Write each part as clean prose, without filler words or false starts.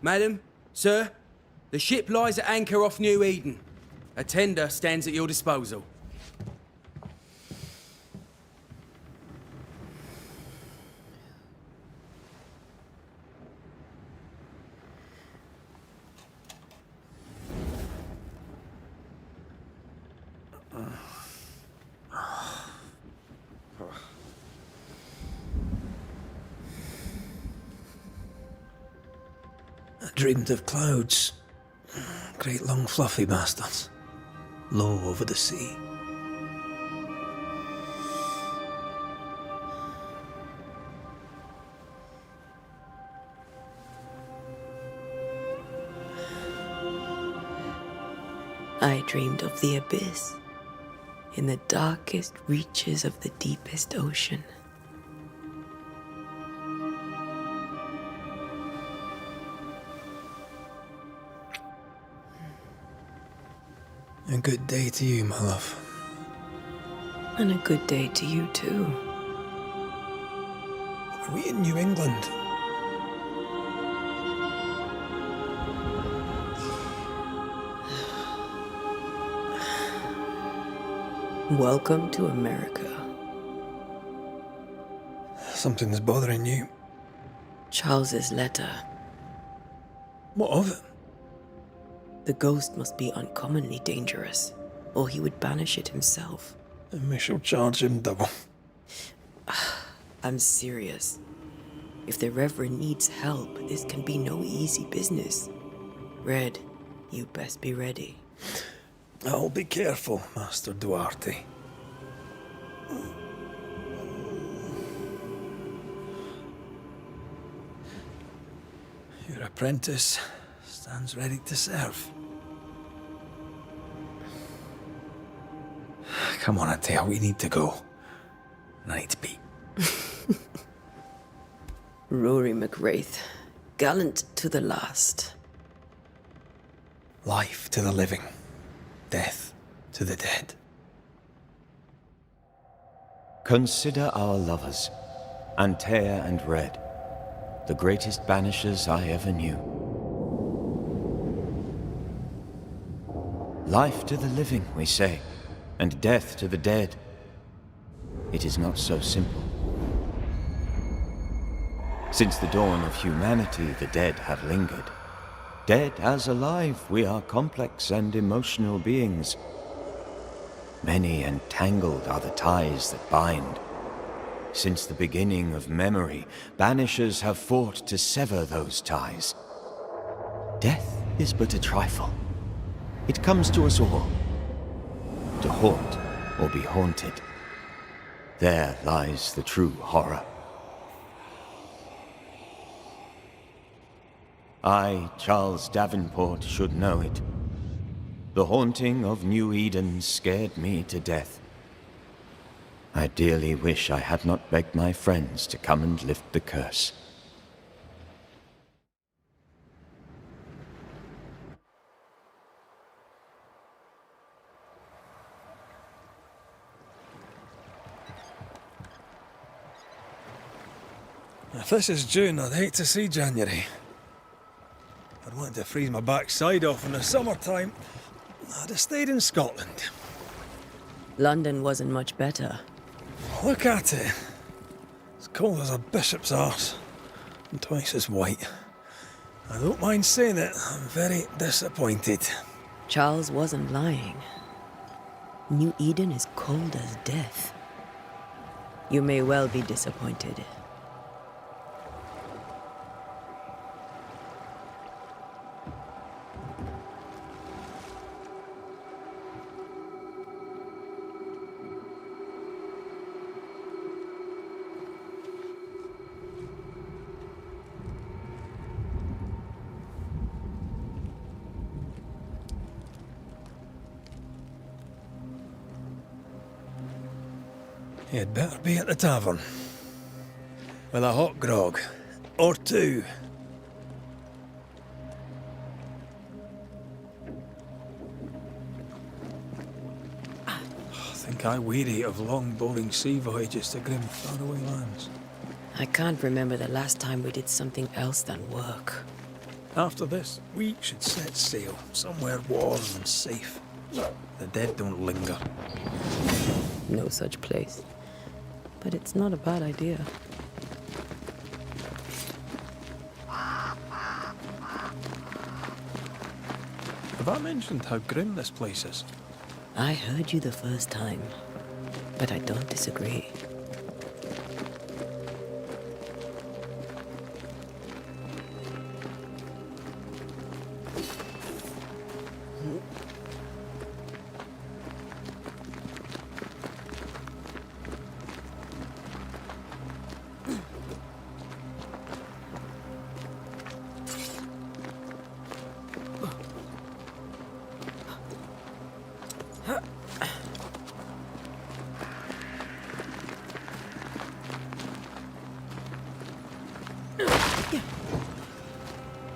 Madam, sir, the ship lies at anchor off New Eden. A tender stands at your disposal. I dreamed of clouds. Great long fluffy bastards. Low over the sea. I dreamed of the abyss, in the darkest reaches of the deepest ocean. A good day to you, my love. And a good day to you, too. Are we in New England? Welcome to America. Something's bothering you. Charles's letter. What of it? The ghost must be uncommonly dangerous, or he would banish it himself. And we shall charge him double. I'm serious. If the Reverend needs help, this can be no easy business. Red, you best be ready. I'll be careful, Master Duarte. Your apprentice stands ready to serve. Come on, Antea, we need to go. Night beat. Rory McWraith, gallant to the last. Life to the living. Death to the dead. Consider our lovers, Antea and Red, the greatest banishers I ever knew. Life to the living, we say, and death to the dead. It is not so simple. Since the dawn of humanity, the dead have lingered. Dead as alive, we are complex and emotional beings. Many and tangled are the ties that bind. Since the beginning of memory, banishers have fought to sever those ties. Death is but a trifle. It comes to us all. To haunt or be haunted. There lies the true horror. I, Charles Davenport, should know it. The haunting of New Eden scared me to death. I dearly wish I had not begged my friends to come and lift the curse. If this is June, I'd hate to see January. I'd want to freeze my backside off in the summertime. I'd have stayed in Scotland. London wasn't much better. Look at it. As cold as a bishop's arse. And twice as white. I don't mind saying it, I'm very disappointed. Charles wasn't lying. New Eden is cold as death. You may well be disappointed. You'd better be at the tavern. With a hot grog. Or two. I think I weary of long, boring sea voyages to grim, faraway lands. I can't remember the last time we did something else than work. After this, we should set sail somewhere warm and safe. The dead don't linger. No such place. But it's not a bad idea. Have I mentioned how grim this place is? I heard you the first time, but I don't disagree.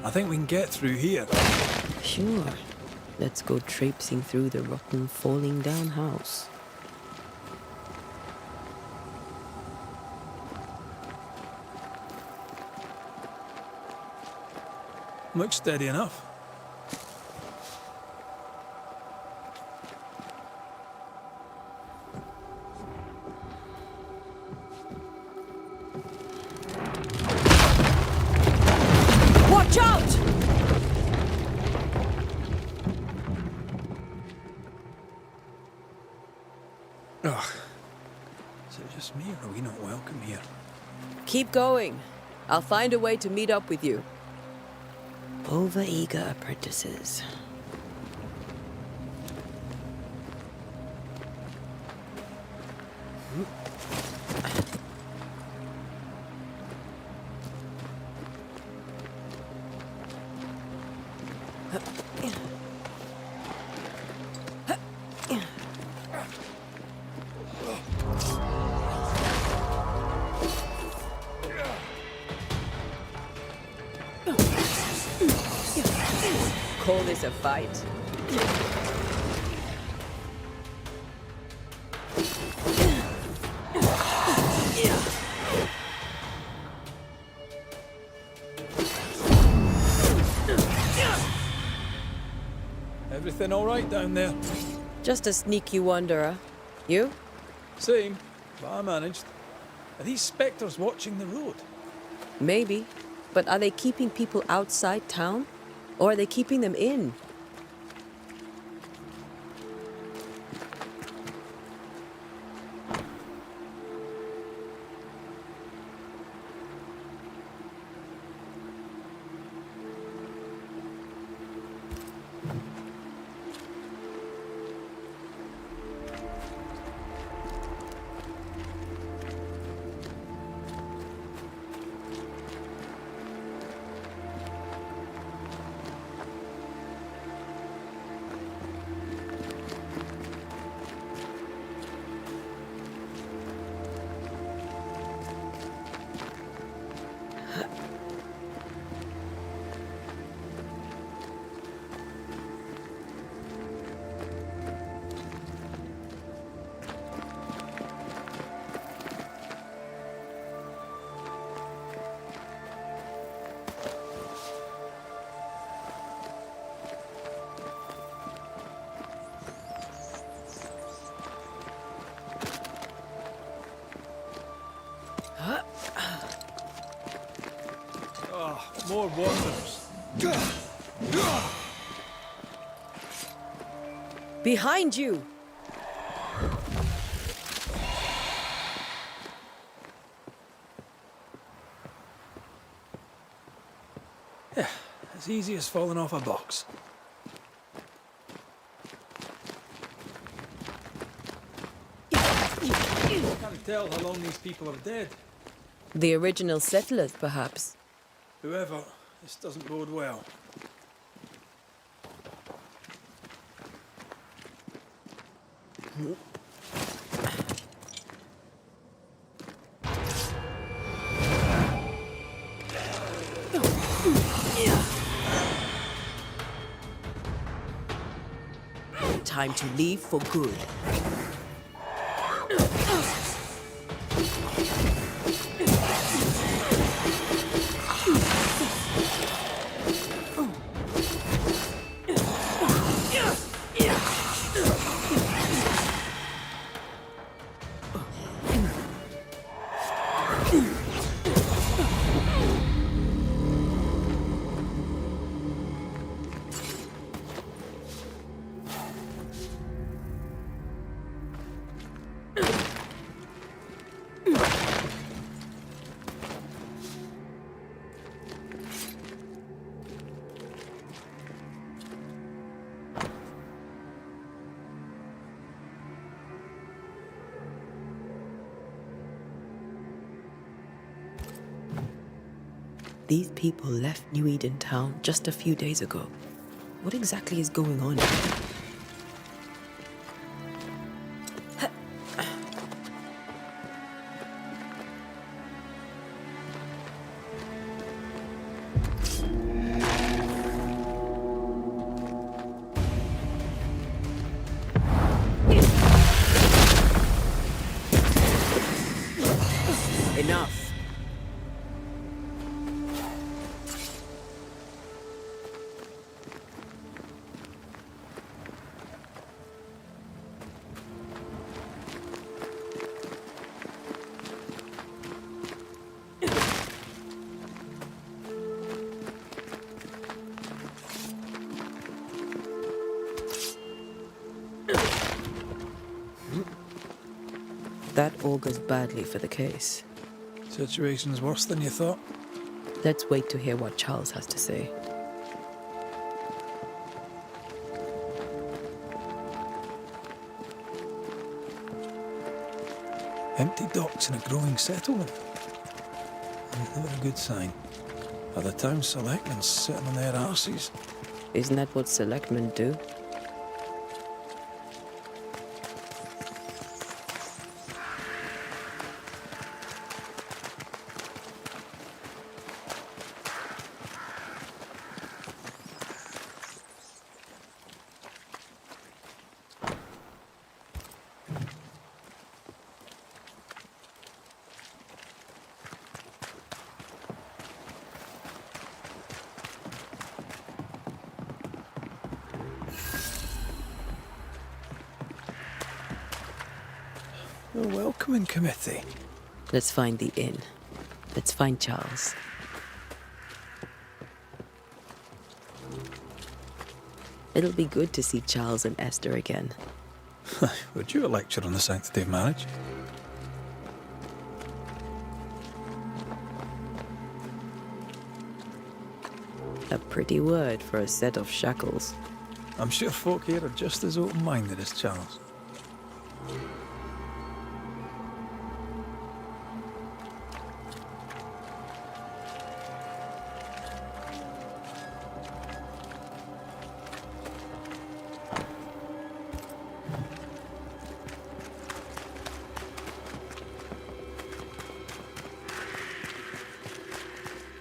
I think we can get through here. Sure. Let's go traipsing through the rotten, falling down house. Looks steady enough. Watch out! Ugh. Is it just me, or are we not welcome here? Keep going. I'll find a way to meet up with you. Over-eager apprentices. Call this a fight? Everything all right down there? Just a sneaky wanderer. You? Same, but I managed. Are these specters watching the road? Maybe. But are they keeping people outside town? Or are they keeping them in? More wanderers. Behind you! Yeah, as easy as falling off a box. Can't tell how long these people are dead. The original settlers, perhaps. Whoever, this doesn't bode well. Time to leave for good. These people left New Eden Town just a few days ago. What exactly is going on here? Enough. That augurs badly for the case. Situation's worse than you thought. Let's wait to hear what Charles has to say. Empty docks in a growing settlement. Never a good sign. Are the town selectmen sitting on their arses? Isn't that what selectmen do? A welcoming committee. Let's find the inn. Let's find Charles. It'll be good to see Charles and Esther again. Would you a lecture on the sanctity of marriage? A pretty word for a set of shackles. I'm sure folk here are just as open-minded as Charles.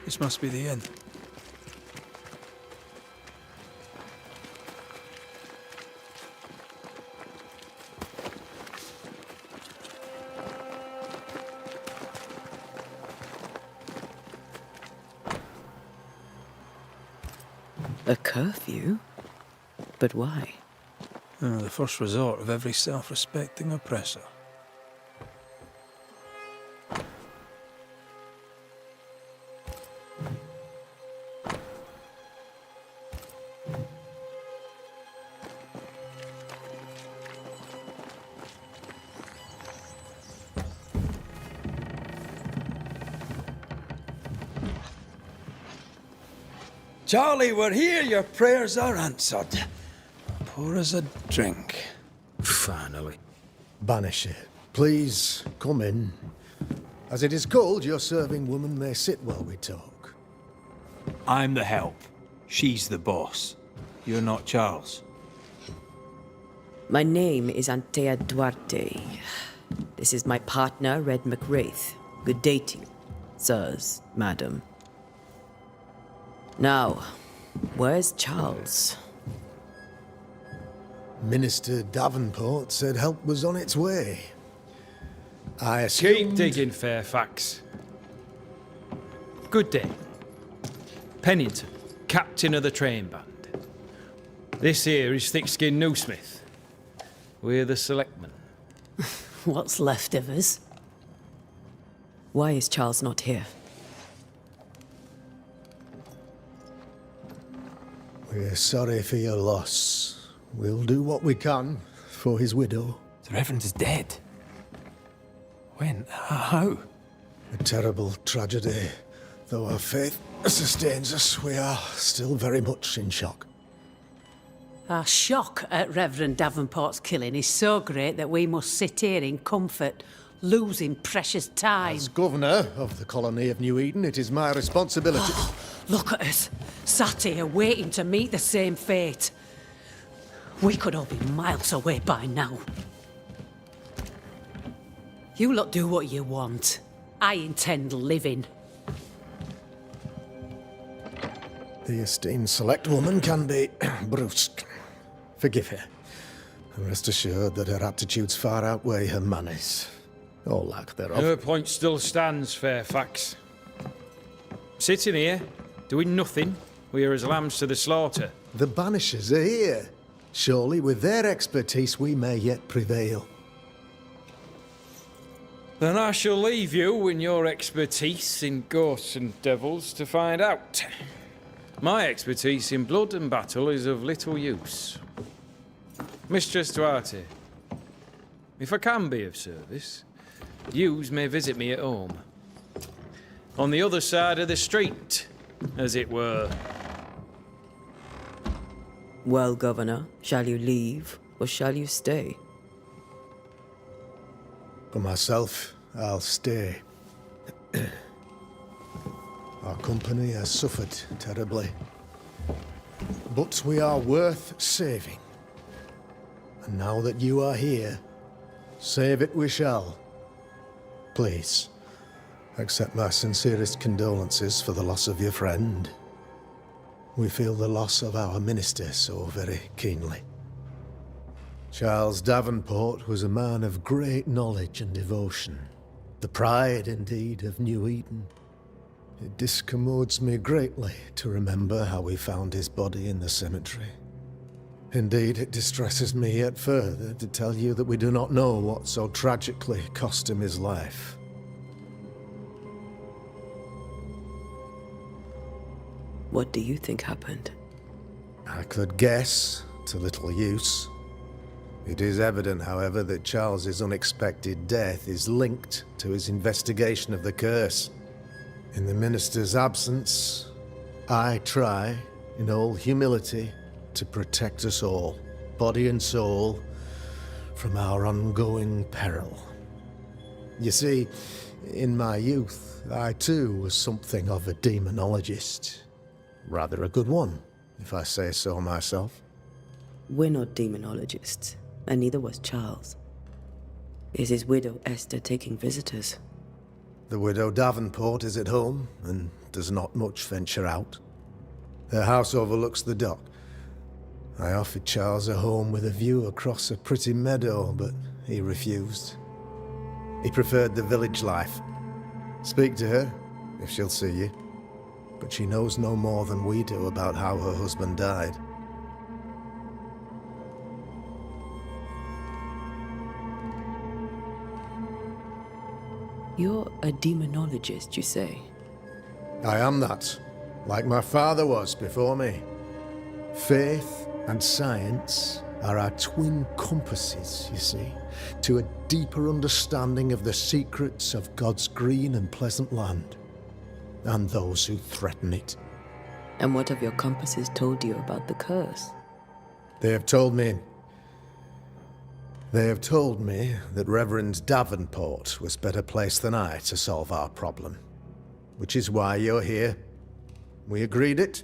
This must be the inn. A curfew? But why? The first resort of every self-respecting oppressor. Charlie, we're here. Your prayers are answered. Pour us a drink. Finally. Banisher, please come in. As it is called, your serving woman may sit while we talk. I'm the help. She's the boss. You're not Charles. My name is Antea Duarte. This is my partner, Red McWraith. Good day to you, sirs, madam. Now, where's Charles? Minister Davenport said help was on its way. I assumed... Keep digging, Fairfax. Good day. Pennington, captain of the train band. This here is Thick-Skinned Newsmith. We're the selectmen. What's left of us? Why is Charles not here? We're sorry for your loss. We'll do what we can for his widow. The Reverend is dead. When? How? A terrible tragedy. Though our faith sustains us, we are still very much in shock. Our shock at Reverend Davenport's killing is so great that we must sit here in comfort, losing precious time. As governor of the colony of New Eden, it is my responsibility. Look at us, sat here waiting to meet the same fate. We could all be miles away by now. You lot do what you want. I intend living. The esteemed select woman can be brusque. Forgive her. And rest assured that her aptitudes far outweigh her manners. Or lack thereof. Her point still stands, Fairfax. Sitting here, doing nothing, we are as lambs to the slaughter. The Banishers are here. Surely with their expertise we may yet prevail. Then I shall leave you and your expertise in ghosts and devils to find out. My expertise in blood and battle is of little use. Mistress Duarte, if I can be of service, yous may visit me at home. On the other side of the street, as it were. Well, Governor, shall you leave or shall you stay? For myself, I'll stay. Our company has suffered terribly. But we are worth saving. And now that you are here, save it we shall. Please, accept my sincerest condolences for the loss of your friend. We feel the loss of our minister so very keenly. Charles Davenport was a man of great knowledge and devotion. The pride, indeed, of New Eden. It discommodes me greatly to remember how we found his body in the cemetery. Indeed, it distresses me yet further to tell you that we do not know what so tragically cost him his life. What do you think happened? I could guess, to little use. It is evident, however, that Charles's unexpected death is linked to his investigation of the curse. In the minister's absence, I try, in all humility, to protect us all, body and soul, from our ongoing peril. You see, in my youth, I too was something of a demonologist. Rather a good one, if I say so myself. We're not demonologists, and neither was Charles. Is his widow Esther taking visitors? The widow Davenport is at home, and does not much venture out. Her house overlooks the dock. I offered Charles a home with a view across a pretty meadow, but he refused. He preferred the village life. Speak to her, if she'll see you. But she knows no more than we do about how her husband died. You're a demonologist, you say? I am that, like my father was before me. Faith and science are our twin compasses, you see, to a deeper understanding of the secrets of God's green and pleasant land, and those who threaten it. And what have your compasses told you about the curse? They have told me that Reverend Davenport was better placed than I to solve our problem. Which is why you're here. We agreed it.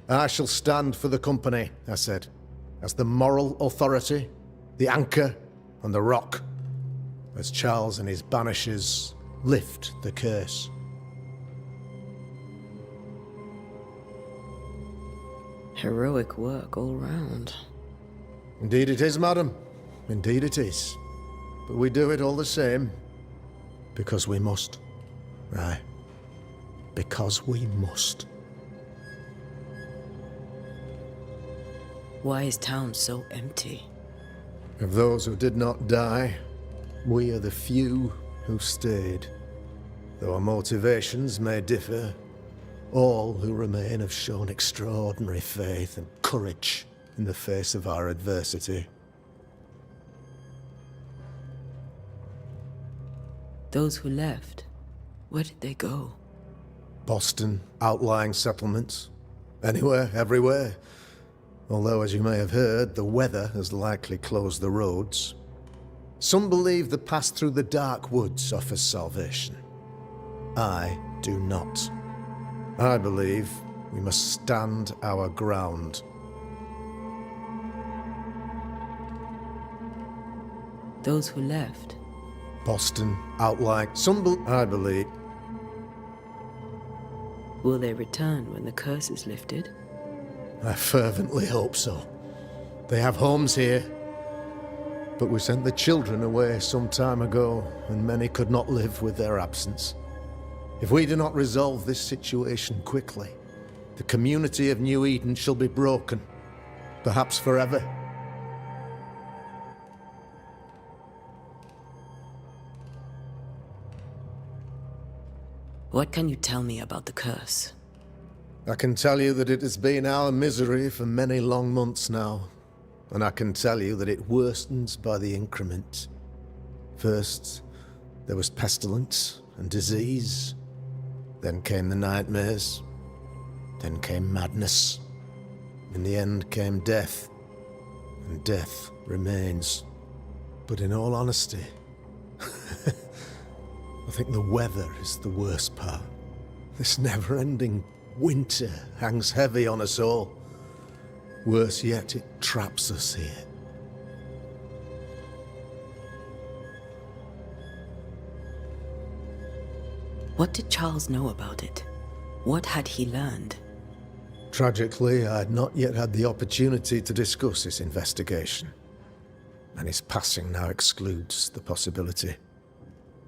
I shall stand for the company, I said, as the moral authority, the anchor, and the rock, as Charles and his Banishers lift the curse. Heroic work all round. Indeed it is, madam. Indeed it is. But we do it all the same. Because we must. Aye. Because we must. Why is town so empty? Of those who did not die, we are the few who stayed. Though our motivations may differ, all who remain have shown extraordinary faith and courage in the face of our adversity. Those who left, where did they go? Boston, outlying settlements. Anywhere, Some believe the path through the dark woods offers salvation. I do not. I believe we must stand our ground. Those who left. Boston, outline, I believe. Will they return when the curse is lifted? I fervently hope so. They have homes here. But we sent the children away some time ago, and many could not live with their absence. If we do not resolve this situation quickly, the community of New Eden shall be broken, perhaps forever. What can you tell me about the curse? I can tell you that it has been our misery for many long months now, and I can tell you that it worstens by the increment. First, there was pestilence and disease. Then came the nightmares. Then came madness. In the end came death. And death remains. But in all honesty, I think the weather is the worst part. This never-ending winter hangs heavy on us all. Worse yet, it traps us here. What did Charles know about it? What had he learned? Tragically, I had not yet had the opportunity to discuss his investigation, and his passing now excludes the possibility.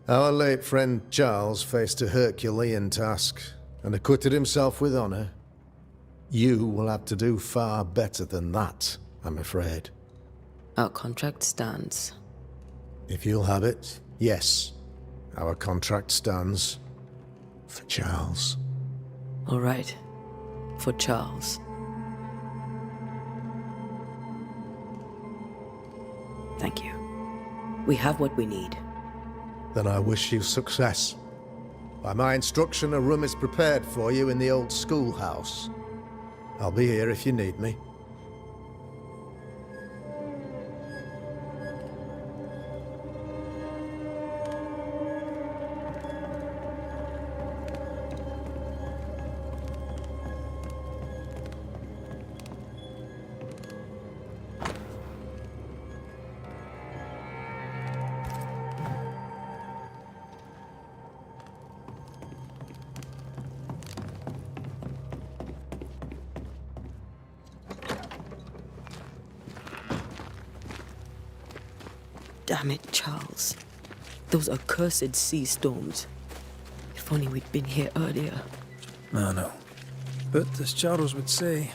Our late friend Charles faced a Herculean task and acquitted himself with honor. You will have to do far better than that, I'm afraid. Our contract stands. If you'll have it, yes. Our contract stands for Charles. All right. For Charles. Thank you. We have what we need. Then I wish you success. By my instruction, a room is prepared for you in the old schoolhouse. I'll be here if you need me. Damn it, Charles. Those accursed sea storms. If only we'd been here earlier. I know. But as Charles would say,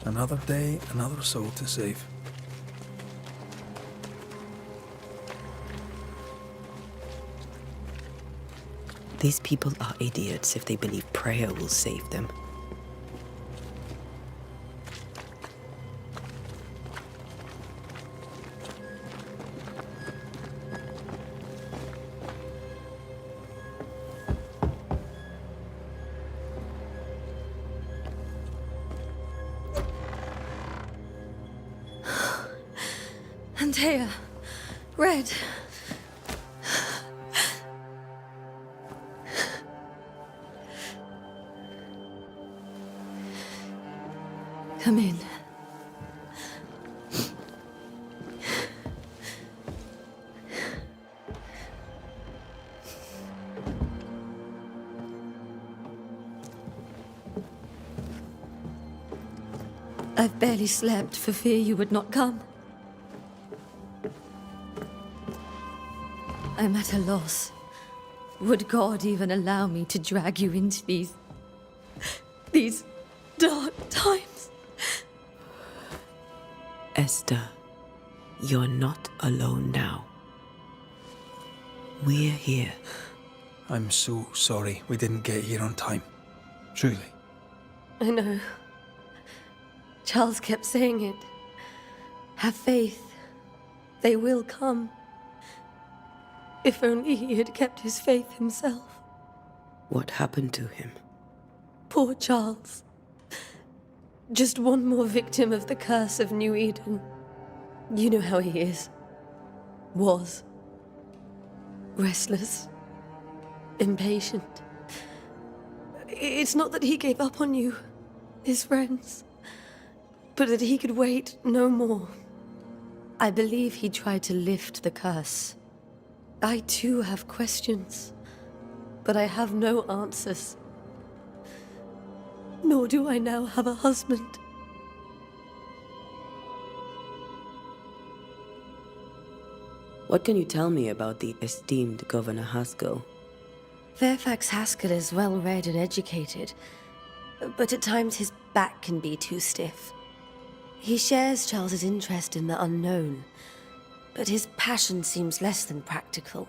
another day, another soul to save. These people are idiots if they believe prayer will save them. Antea, Red. Come in. I've barely slept for fear you would not come. I'm at a loss. Would God even allow me to drag you into these dark times? Esther, you're not alone now. We're here. I'm so sorry we didn't get here on time. Truly. I know. Charles kept saying it. Have faith. They will come. If only he had kept his faith himself. What happened to him? Poor Charles. Just one more victim of the curse of New Eden. You know how he is. was. Restless. Impatient. It's not that he gave up on you, his friends, but that he could wait no more. I believe he tried to lift the curse. I too have questions, but I have no answers. Nor do I now have a husband. What can you tell me about the esteemed Governor Haskell? Fairfax Haskell is well read and educated, but at times his back can be too stiff. He shares Charles's interest in the unknown, but his passion seems less than practical.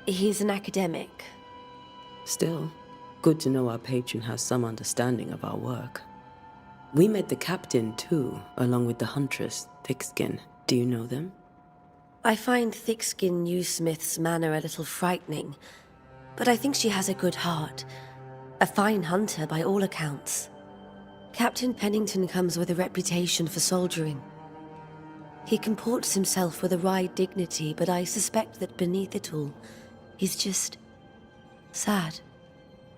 He's an academic. Still, good to know our patron has some understanding of our work. We met the captain too, along with the huntress, Thickskin. Do you know them? I find Thickskin Newsmith's manner a little frightening, but I think she has a good heart. A fine hunter by all accounts. Captain Pennington comes with a reputation for soldiering. He comports himself with a wry dignity, but I suspect that beneath it all, he's just sad.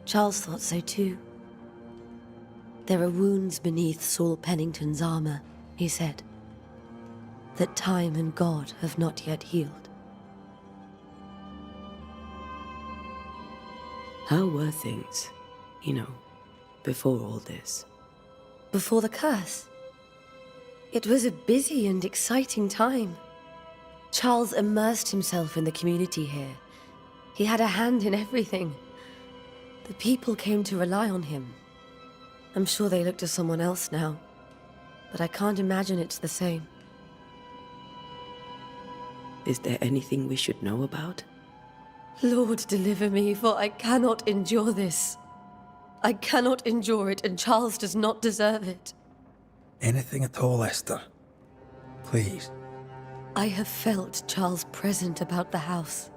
Charles thought so too. There are wounds beneath Saul Pennington's armor, he said, that time and God have not yet healed. How were things, before all this? Before the curse? It was a busy and exciting time. Charles immersed himself in the community here. He had a hand in everything. The people came to rely on him. I'm sure they look to someone else now, but I can't imagine it's the same. Is there anything we should know about? Lord, deliver me, for I cannot endure this. I cannot endure it, and Charles does not deserve it. Anything at all, Esther. Please. I have felt Charles present about the house.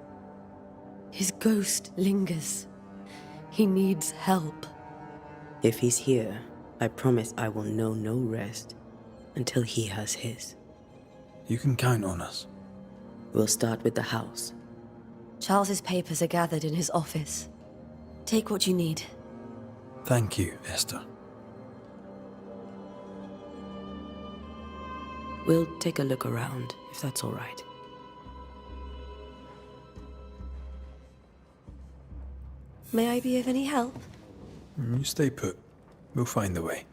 His ghost lingers. He needs help. If he's here, I promise I will know no rest until he has his. You can count on us. We'll start with the house. Charles's papers are gathered in his office. Take what you need. Thank you, Esther. We'll take a look around, if that's all right. May I be of any help? You stay put. We'll find a way.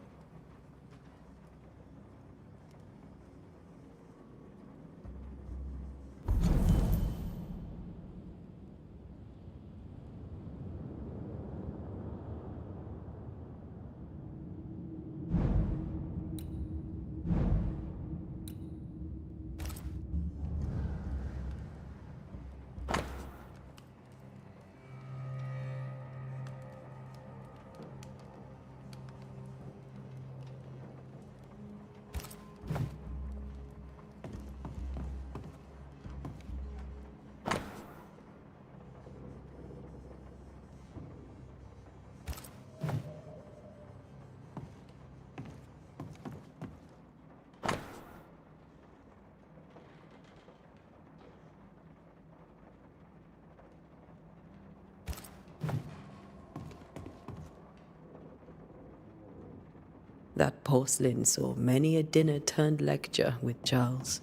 That porcelain saw many a dinner-turned-lecture with Charles.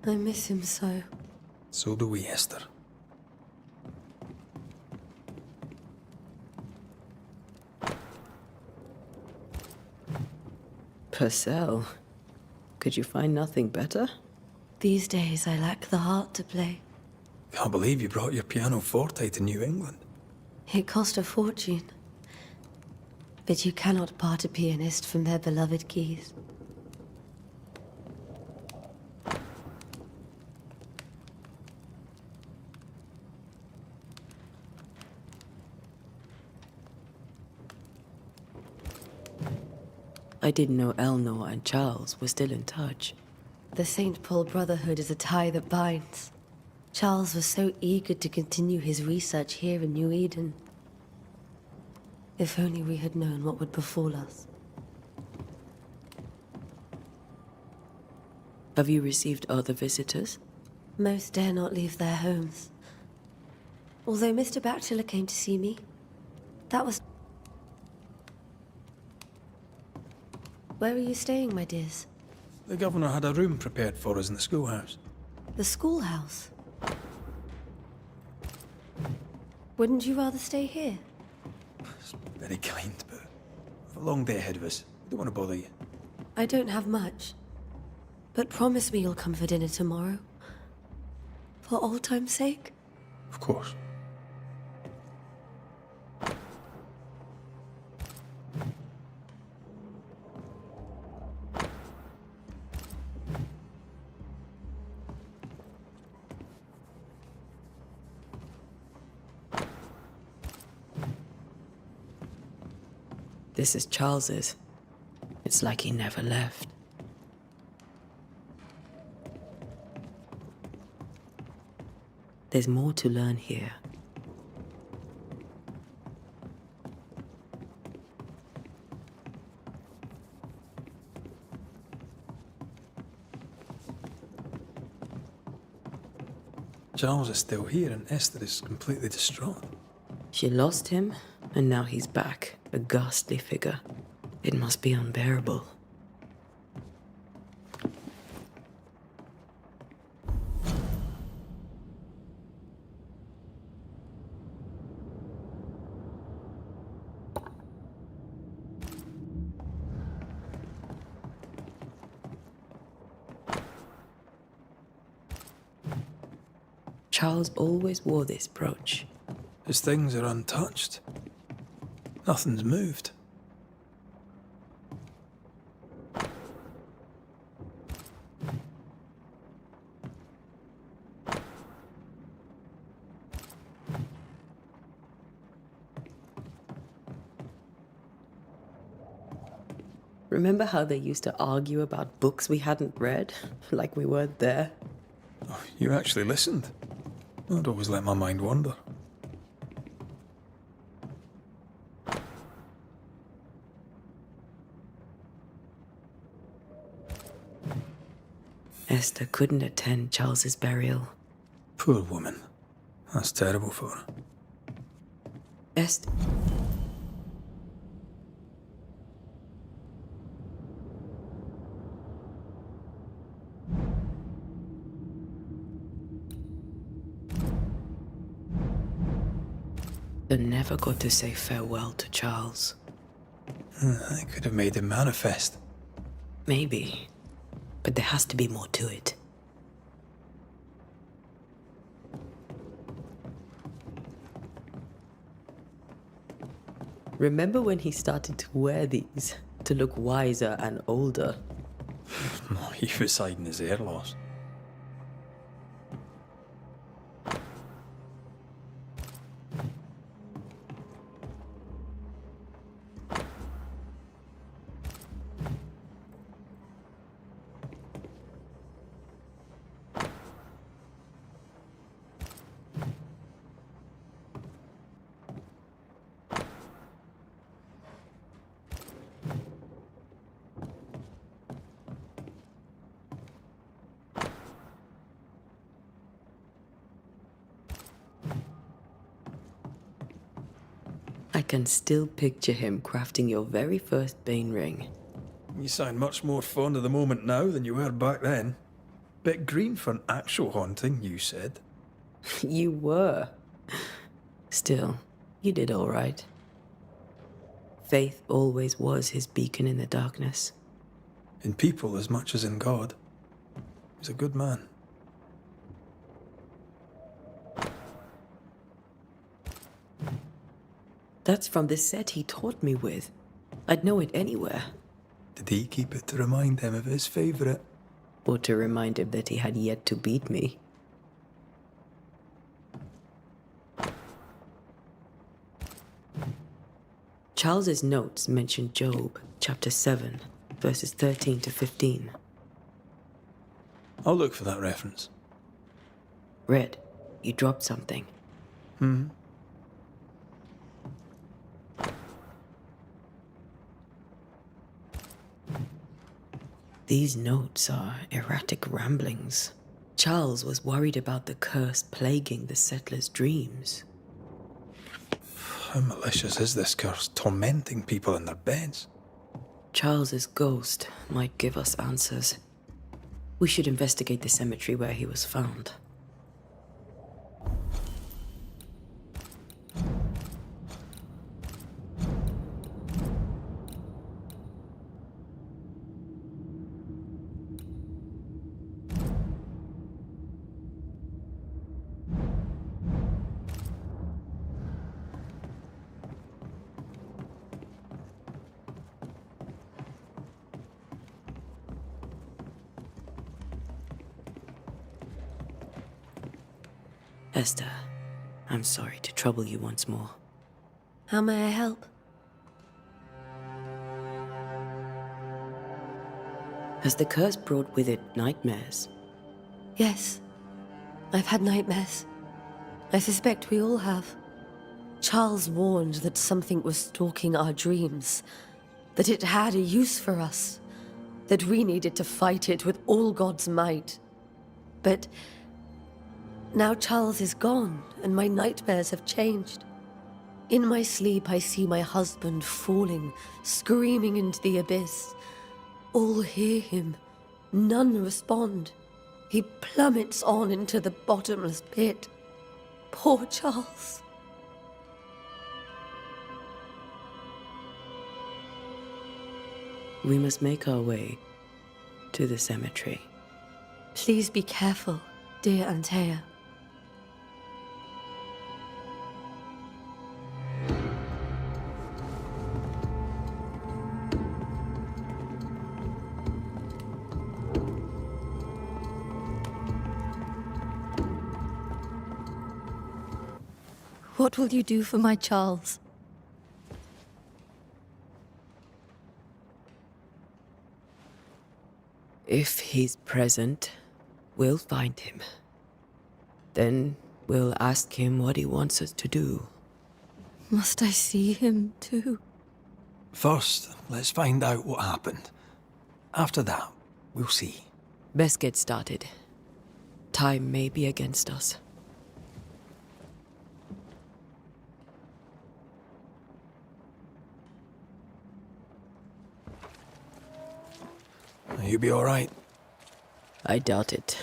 I miss him so. So do we, Esther. Purcell. Could you find nothing better? These days I lack the heart to play. Can't believe you brought your pianoforte to New England. It cost a fortune. But you cannot part a pianist from their beloved keys. I didn't know Eleanor and Charles were still in touch. The St. Paul Brotherhood is a tie that binds. Charles was so eager to continue his research here in New Eden. If only we had known what would befall us. Have you received other visitors? Most dare not leave their homes. Although Mr. Bachelor came to see me, that was... Where are you staying, my dears? The governor had a room prepared for us in the schoolhouse. The schoolhouse? Wouldn't you rather stay here? It's very kind, but we've a long day ahead of us. Don't want to bother you. I don't have much. But promise me you'll come for dinner tomorrow. For old time's sake. Of course. This is Charles's. It's like he never left. There's more to learn here. Charles is still here and Esther is completely distraught. She lost him, and now he's back, a ghastly figure. It must be unbearable. Charles always wore this brooch. His things are untouched. Nothing's moved. Remember how they used to argue about books we hadn't read? Like we weren't there? Oh, you actually listened. I'd always let my mind wander. Esther couldn't attend Charles's burial. Poor woman. That's terrible for her. Esther... I never got to say farewell to Charles. I could have made him manifest. Maybe. But there has to be more to it. Remember when he started to wear these to look wiser and older? No, he was hiding his hair loss. I can still picture him crafting your very first Bane ring. You sound much more fond of the moment now than you were back then. Bit green for an actual haunting, you said. You were. Still, you did all right. Faith always was his beacon in the darkness. In people as much as in God. He's a good man. That's from the set he taught me with. I'd know it anywhere. Did he keep it to remind him of his favourite? Or to remind him that he had yet to beat me. Charles's notes mention Job, chapter 7, verses 13 to 15. I'll look for that reference. Red, you dropped something. These notes are erratic ramblings. Charles was worried about the curse plaguing the settlers' dreams. How malicious is this curse, tormenting people in their beds? Charles's ghost might give us answers. We should investigate the cemetery where he was found. Esther, I'm sorry to trouble you once more. How may I help? Has the curse brought with it nightmares? Yes. I've had nightmares. I suspect we all have. Charles warned that something was stalking our dreams, that it had a use for us, that we needed to fight it with all God's might. But now Charles is gone, and my nightmares have changed. In my sleep, I see my husband falling, screaming into the abyss. All hear him. None respond. He plummets on into the bottomless pit. Poor Charles. We must make our way to the cemetery. Please be careful, dear Antea. What will you do for my Charles? If he's present, we'll find him. Then we'll ask him what he wants us to do. Must I see him too? First, let's find out what happened. After that, we'll see. Best get started. Time may be against us. You be all right? I doubt it,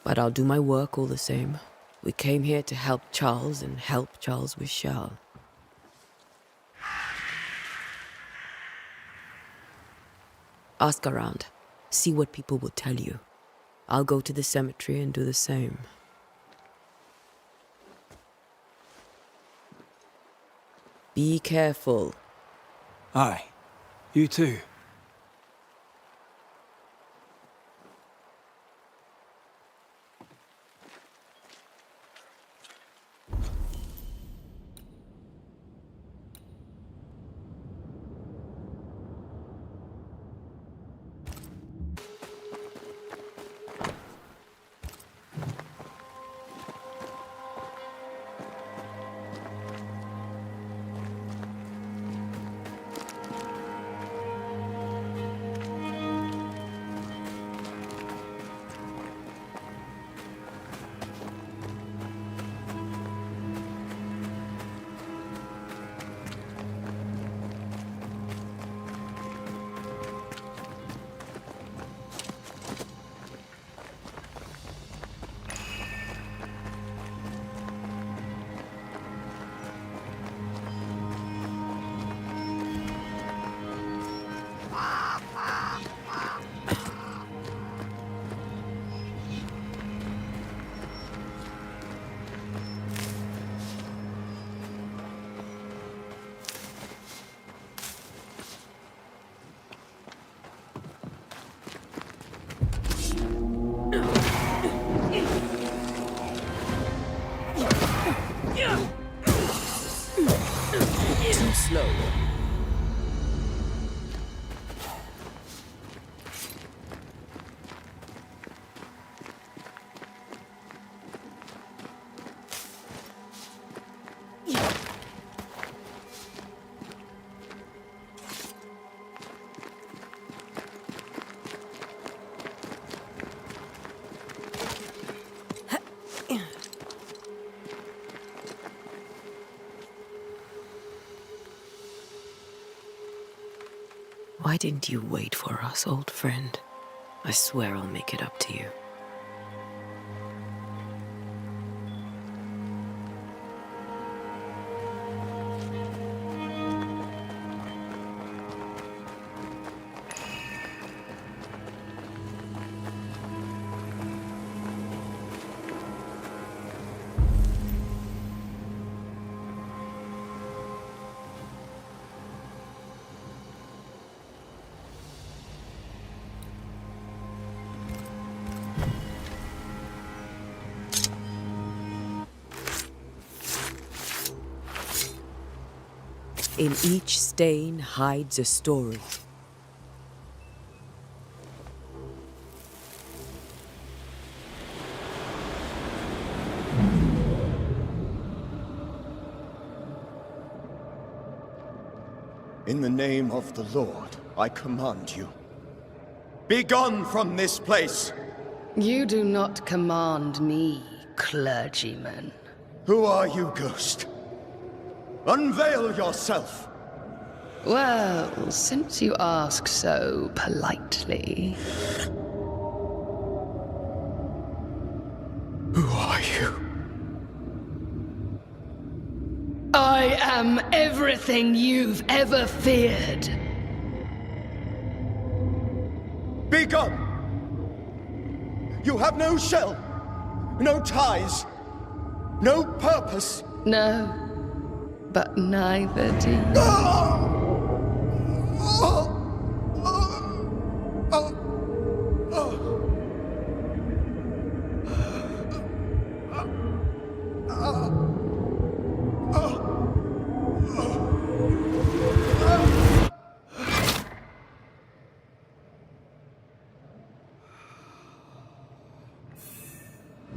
but I'll do my work all the same. We came here to help Charles and help Charles we shall. Ask around. See what people will tell you. I'll go to the cemetery and do the same. Be careful. Aye. You too. Why didn't you wait for us, old friend? I swear I'll make it up to you. In each stain hides a story. In the name of the Lord, I command you. Be gone from this place! You do not command me, clergyman. Who are you, ghost? Unveil yourself! Well, since you ask so politely... Who are you? I am everything you've ever feared. Be gone! You have no shell, no ties, no purpose. No, but neither do you.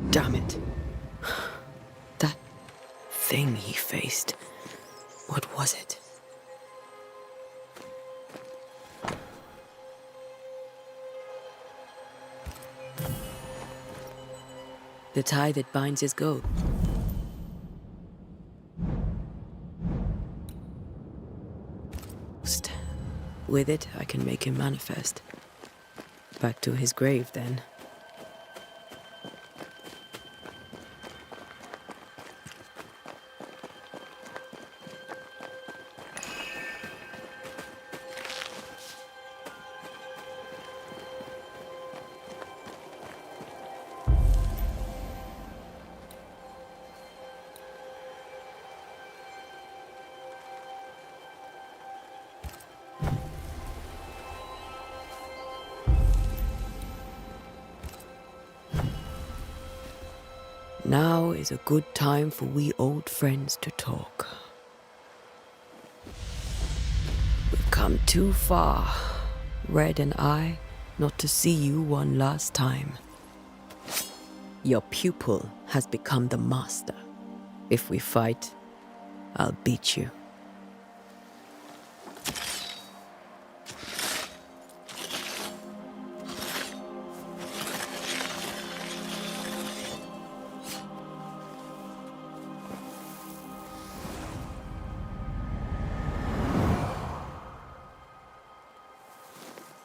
Damn it. That thing he faced. What was it? The tie that binds his goat. With it, I can make him manifest. Back to his grave, then. Now is a good time for we old friends to talk. We've come too far, Red and I, not to see you one last time. Your pupil has become the master. If we fight, I'll beat you.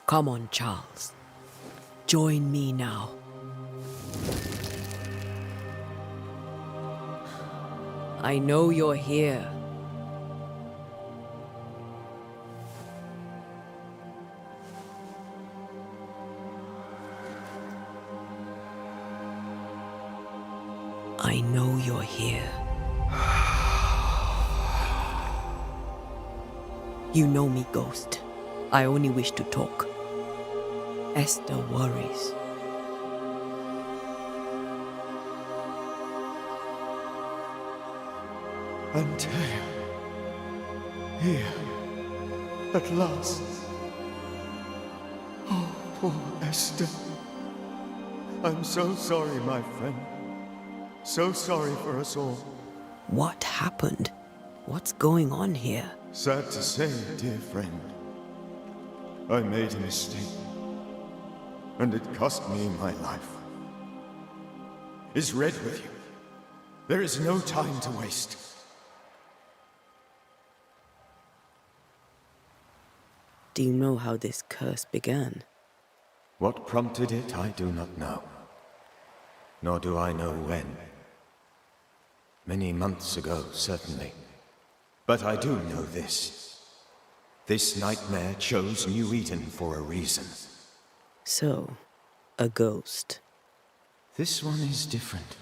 Come on, Charles. Join me now. I know you're here. I know you're here. You know me, Ghost. I only wish to talk. Esther worries. Antea. Here. At last. Oh, poor Esther. I'm so sorry, my friend. So sorry for us all. What happened? What's going on here? Sad to say, dear friend. I made a mistake. And it cost me my life. Is Red with you? There is no time to waste. Do you know how this curse began? What prompted it, I do not know. Nor do I know when. Many months ago, certainly. But I do know this. This nightmare chose New Eden for a reason. So, a ghost. This one is different.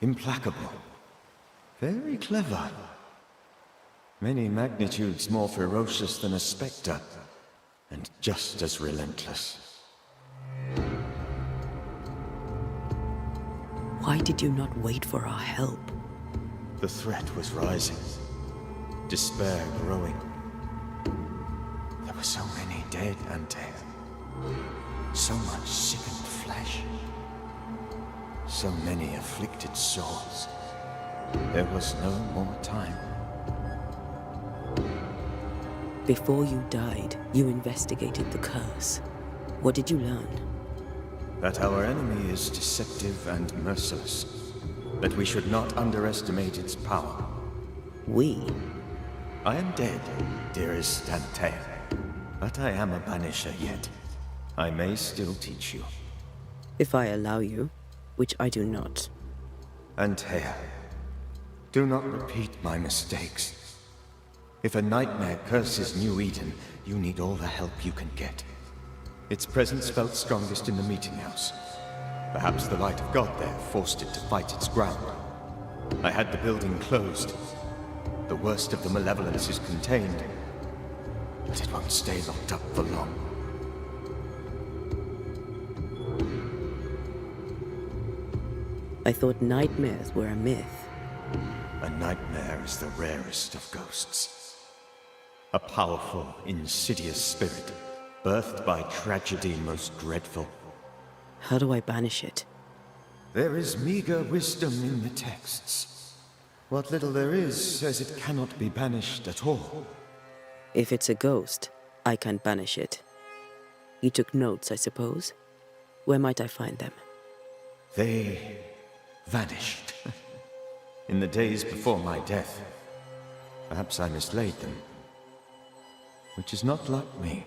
Implacable. Very clever. Many magnitudes more ferocious than a specter, and just as relentless. Why did you not wait for our help? The threat was rising. Despair growing. There were so many dead, Antea. So much sickened flesh. So many afflicted souls. There was no more time. Before you died, you investigated the curse. What did you learn? That our enemy is deceptive and merciless. That we should not underestimate its power. We? I am dead, dearest Antea. But I am a Banisher yet. I may still teach you. If I allow you, which I do not. Antea, do not repeat my mistakes. If a nightmare curses New Eden, you need all the help you can get. Its presence felt strongest in the meeting house. Perhaps the light of God there forced it to fight its ground. I had the building closed. The worst of the malevolence is contained, but it won't stay locked up for long. I thought nightmares were a myth. A nightmare is the rarest of ghosts. A powerful, insidious spirit, birthed by tragedy most dreadful. How do I banish it? There is meager wisdom in the texts. What little there is says it cannot be banished at all. If it's a ghost, I can't banish it. You took notes, I suppose? Where might I find them? They vanished. In the days before my death. Perhaps I mislaid them. Which is not like me.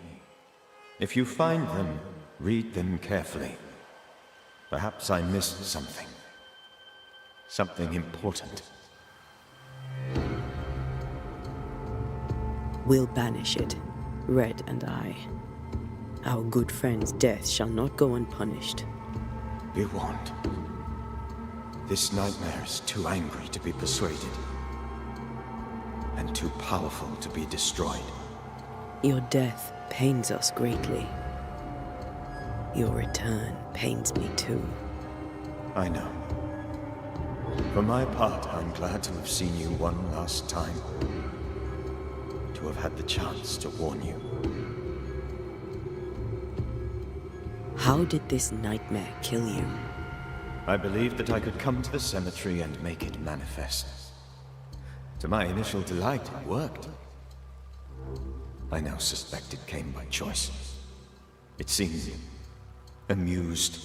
If you find them, read them carefully. Perhaps I missed something. Something important. We'll banish it, Red and I. Our good friend's death shall not go unpunished. Be warned. This nightmare is too angry to be persuaded. And too powerful to be destroyed. Your death pains us greatly. Your return pains me too. I know. For my part, I'm glad to have seen you one last time. To have had the chance to warn you. How did this nightmare kill you? I believed that I could come to the cemetery and make it manifest. To my initial delight, it worked. I now suspect it came by choice. It seemed amused,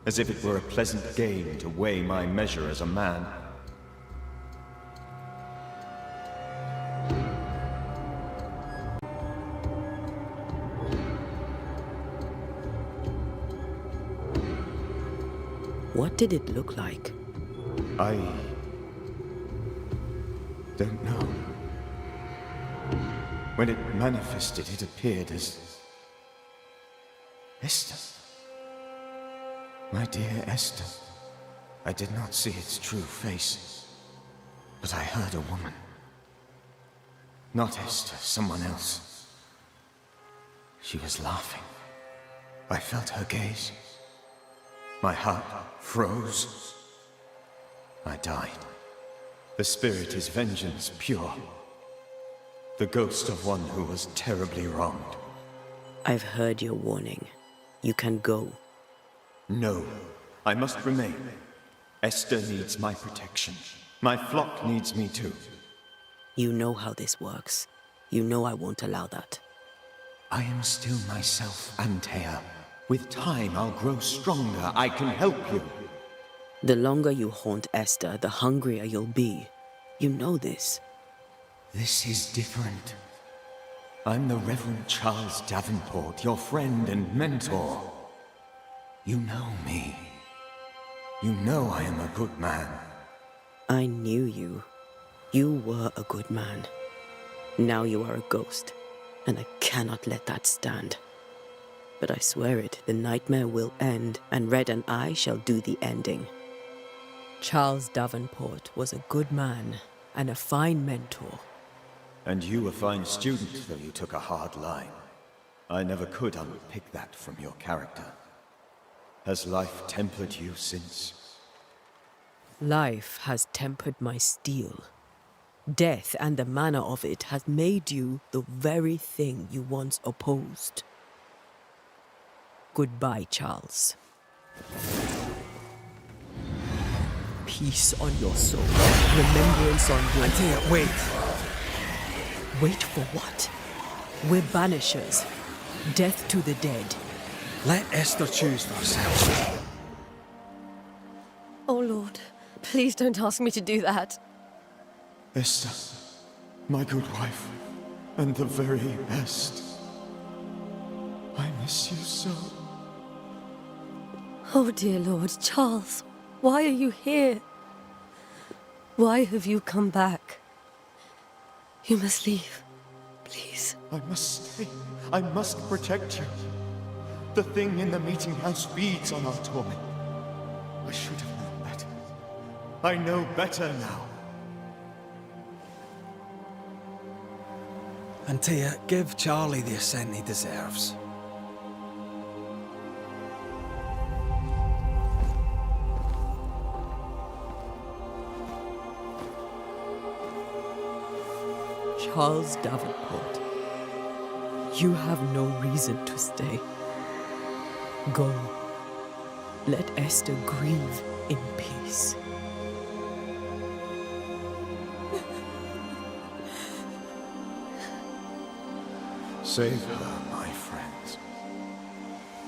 as if it were a pleasant game to weigh my measure as a man. What did it look like? I don't know. When it manifested, it appeared as Esther. My dear Esther. I did not see its true face, but I heard a woman. Not Esther, someone else. She was laughing. I felt her gaze. My heart froze. I died. The spirit is vengeance pure. The ghost of one who was terribly wronged. I've heard your warning. You can go. No, I must remain. Esther needs my protection. My flock needs me too. You know how this works. You know I won't allow that. I am still myself, Antea. With time, I'll grow stronger. I can help you. The longer you haunt Esther, the hungrier you'll be. You know this. This is different. I'm the Reverend Charles Davenport, your friend and mentor. You know me. You know I am a good man. I knew you. You were a good man. Now you are a ghost, and I cannot let that stand. But I swear it, the nightmare will end, and Red and I shall do the ending. Charles Davenport was a good man and a fine mentor. And you a fine student, though you took a hard line. I never could unpick that from your character. Has life tempered you since? Life has tempered my steel. Death and the manner of it has made you the very thing you once opposed. Goodbye, Charles. Peace on your soul. Remembrance on your... Antea, wait! Wait for what? We're banishers. Death to the dead. Let Esther choose for herself. Oh, Lord, please don't ask me to do that. Esther, my good wife, and the very best. I miss you so. Oh, dear Lord, Charles, why are you here? Why have you come back? You must leave, please. I must stay. I must protect you. The thing in the meeting house feeds on our torment. I should have known better. I know better now. Antea, give Charlie the ascent he deserves. Charles Davenport, you have no reason to stay. Go. Let Esther grieve in peace. Save her, my friends.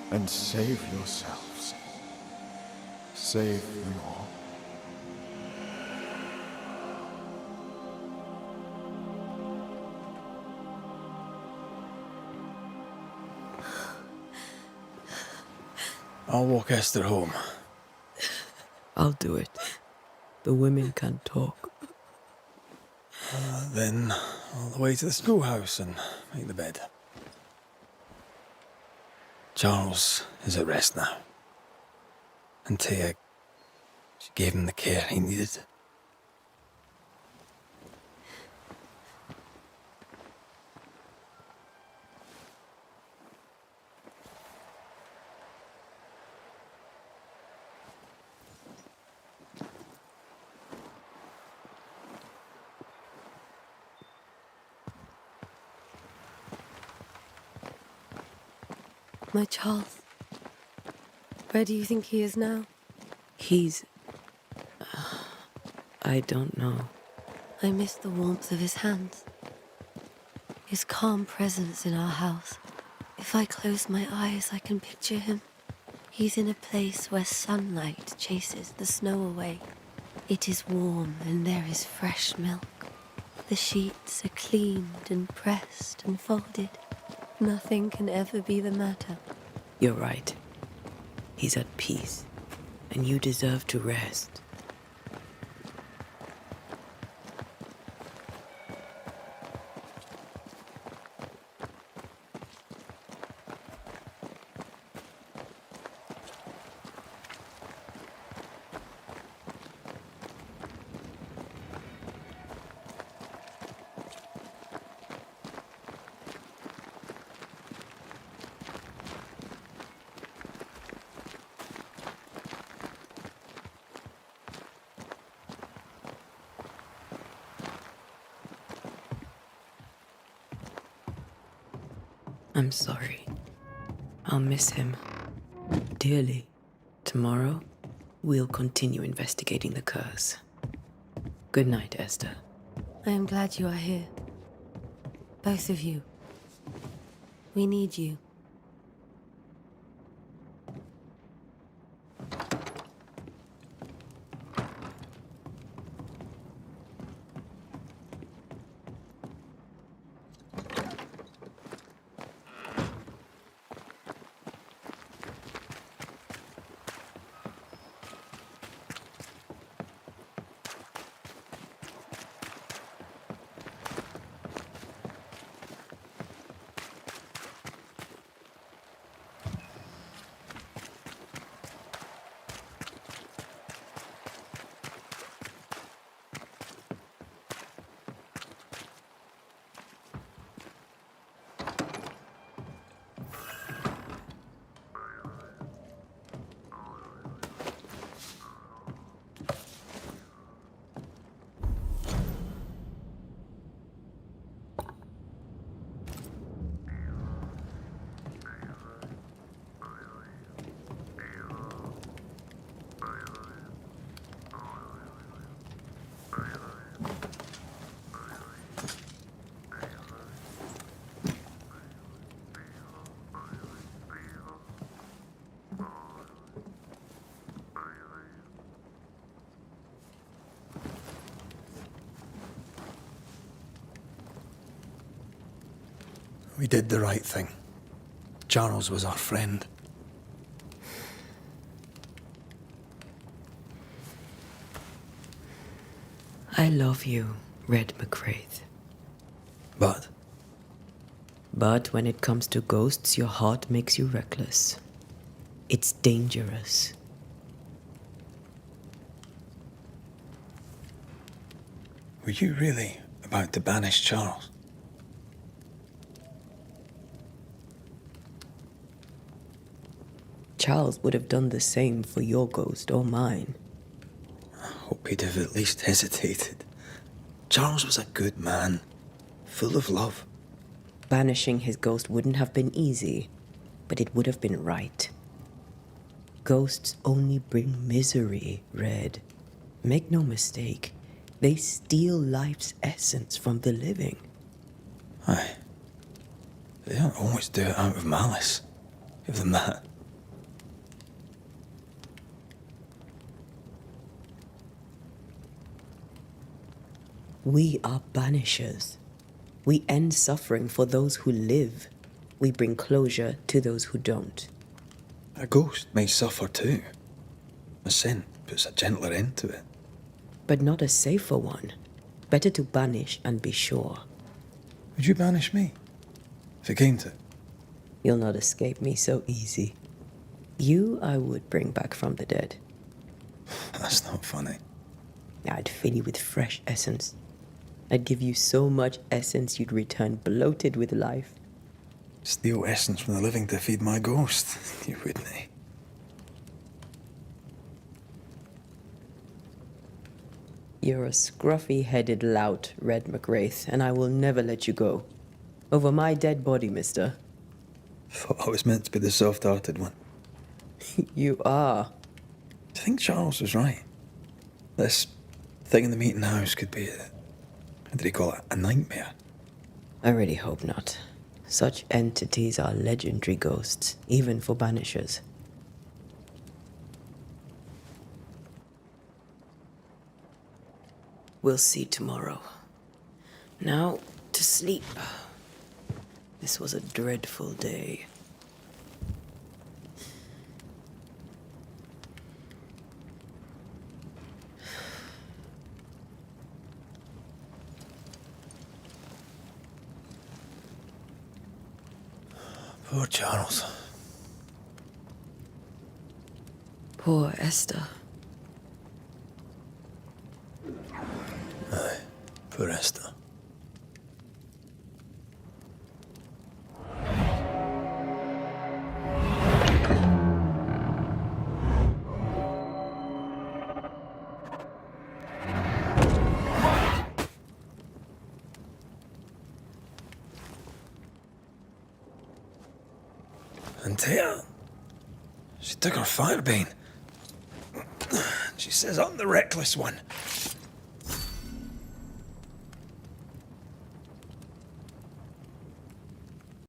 And save yourselves. Save them all. I'll walk Esther home. I'll do it. The women can talk. Then all the way to the schoolhouse and make the bed. Charles is at rest now. Antea, she gave him the care he needed. My Charles. Where do you think he is now? He's... I don't know. I miss the warmth of his hands. His calm presence in our house. If I close my eyes, I can picture him. He's in a place where sunlight chases the snow away. It is warm and there is fresh milk. The sheets are cleaned and pressed and folded. Nothing can ever be the matter. You're right. He's at peace, and you deserve to rest. I'm sorry. I'll miss him dearly. Tomorrow, we'll continue investigating the curse. Good night, Esther. I am glad you are here. Both of you. We need you. We did the right thing. Charles was our friend. I love you, Red McWraith. But But when it comes to ghosts, your heart makes you reckless. It's dangerous. were you really about to banish Charles? Charles would have done the same for your ghost or mine. I hope he'd have at least hesitated. Charles was a good man, full of love. Banishing his ghost wouldn't have been easy, but it would have been right. Ghosts only bring misery, Red. Make no mistake, they steal life's essence from the living. Aye. They don't always do it out of malice. Give them that. We are banishers. We end suffering for those who live. We bring closure to those who don't. A ghost may suffer too. A sin puts a gentler end to it. But not a safer one. Better to banish and be sure. Would you banish me? If it came to it? You'll not escape me so easy. You I would bring back from the dead. That's not funny. I'd fill you with fresh essence. I'd give you so much essence you'd return bloated with life. Steal essence from the living to feed my ghost. You wouldn't, eh? You're a scruffy-headed lout, Red McWraith, and I will never let you go. Over my dead body, mister. Thought I was meant to be the soft-hearted one. You are. Do you think Charles was right? This thing in the meeting house could be what did he call it? A nightmare? I really hope not. Such entities are legendary ghosts, even for banishers. We'll see tomorrow. Now, to sleep. This was a dreadful day. Poor Charles. Poor Esther. Aye, poor Esther. Antea, she took her firebane. She says I'm the reckless one.